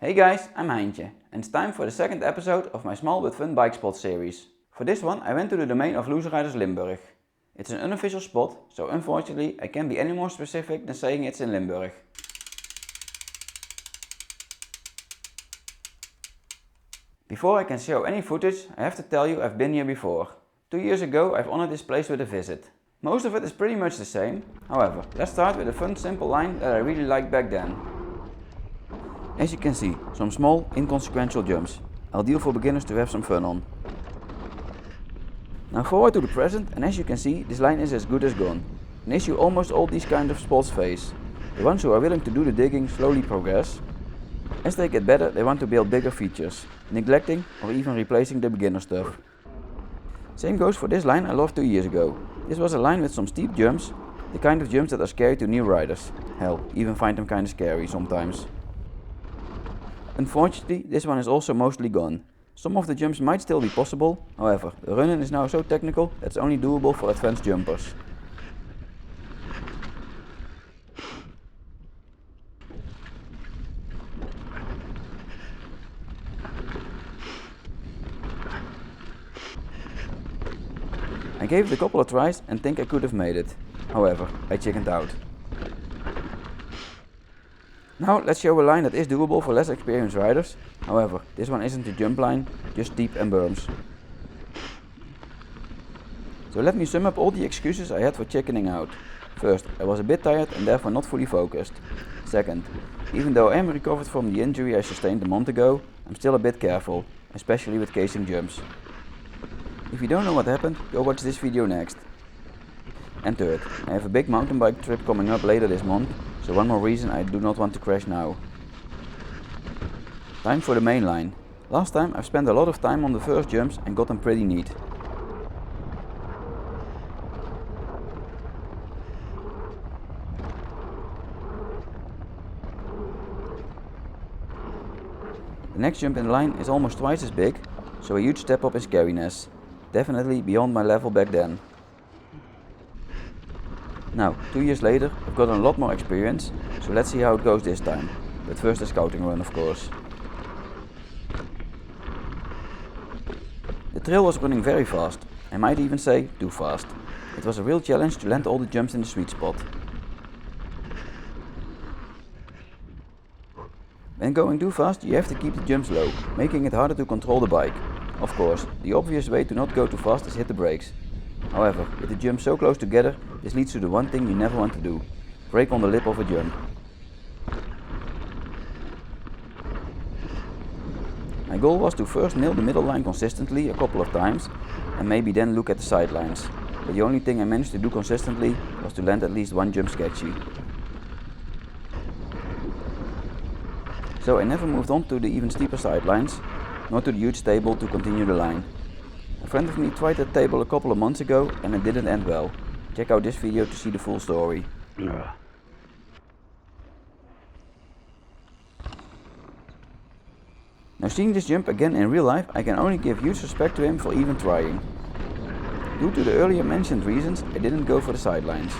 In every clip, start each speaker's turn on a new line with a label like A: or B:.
A: Hey guys, I'm Heintje and it's time for the second episode of my small but fun bike spot series. For this one I went to the domain of Loose Riders Limburg. It's an unofficial spot, so unfortunately I can't be any more specific than saying it's in Limburg. Before I can show any footage, I have to tell you I've been here before. 2 years ago I've honored this place with a visit. Most of it is pretty much the same, however, let's start with a fun simple line that I really liked back then. As you can see, some small, inconsequential jumps, ideal for beginners to have some fun on. Now forward to the present, and as you can see, this line is as good as gone. An issue almost all these kind of spots face. The ones who are willing to do the digging slowly progress. As they get better, they want to build bigger features, neglecting or even replacing the beginner stuff. Same goes for this line I loved 2 years ago. This was a line with some steep jumps, the kind of jumps that are scary to new riders. Hell, even find them kinda scary sometimes. Unfortunately, this one is also mostly gone. Some of the jumps might still be possible, however, the run-in is now so technical that it's only doable for advanced jumpers. I gave it a couple of tries and think I could have made it. However, I chickened out. Now let's show a line that is doable for less experienced riders. However, this one isn't a jump line, just steep and berms. So let me sum up all the excuses I had for chickening out. First, I was a bit tired and therefore not fully focused. Second, even though I am recovered from the injury I sustained a month ago, I'm still a bit careful, especially with casing jumps. If you don't know what happened, go watch this video next. And third, I have a big mountain bike trip coming up later this month, so one more reason I do not want to crash now. Time for the main line. Last time I've spent a lot of time on the first jumps and got them pretty neat. The next jump in line is almost twice as big, so a huge step up in scariness. Definitely beyond my level back then. Now, 2 years later, I've gotten a lot more experience, so let's see how it goes this time. But first a scouting run, of course. The trail was running very fast, I might even say too fast. It was a real challenge to land all the jumps in the sweet spot. When going too fast, you have to keep the jumps low, making it harder to control the bike. Of course, the obvious way to not go too fast is hit the brakes. However, with the jumps so close together, this leads to the one thing you never want to do: brake on the lip of a jump. My goal was to first nail the middle line consistently a couple of times and maybe then look at the sidelines, but the only thing I managed to do consistently was to land at least one jump sketchy. So I never moved on to the even steeper sidelines, nor to the huge table to continue the line. A friend of me tried that table a couple of months ago and it didn't end well. Check out this video to see the full story. Now seeing this jump again in real life, I can only give huge respect to him for even trying. Due to the earlier mentioned reasons, I didn't go for the sidelines.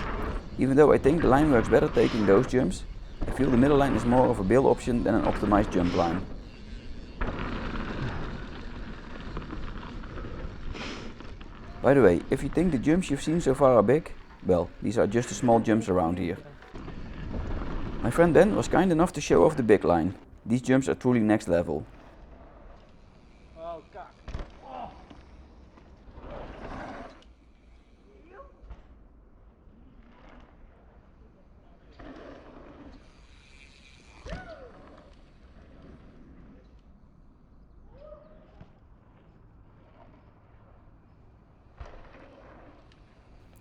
A: Even though I think the line works better taking those jumps, I feel the middle line is more of a build option than an optimized jump line. By the way, if you think the jumps you've seen so far are big, well, these are just the small jumps around here. My friend Ben was kind enough to show off the big line. These jumps are truly next level.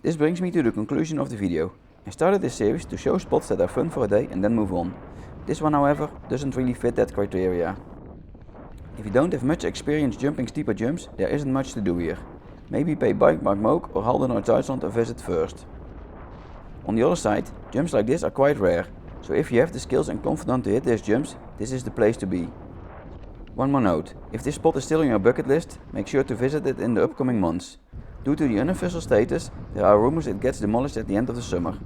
A: This brings me to the conclusion of the video. I started this series to show spots that are fun for a day and then move on. This one, however, doesn't really fit that criteria. If you don't have much experience jumping steeper jumps, there isn't much to do here. Maybe pay Bikepark Mook or Halden or Duitsland a visit first. On the other side, jumps like this are quite rare, so if you have the skills and confidence to hit these jumps, this is the place to be. One more note, if this spot is still on your bucket list, make sure to visit it in the upcoming months. Due to the unofficial status, there are rumors it gets demolished at the end of the summer.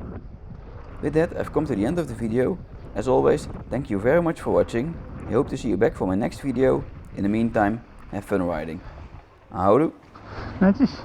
A: With that, I've come to the end of the video. As always, thank you very much for watching, I hope to see you back for my next video. In the meantime, have fun riding. Houdoe.
B: Netjes.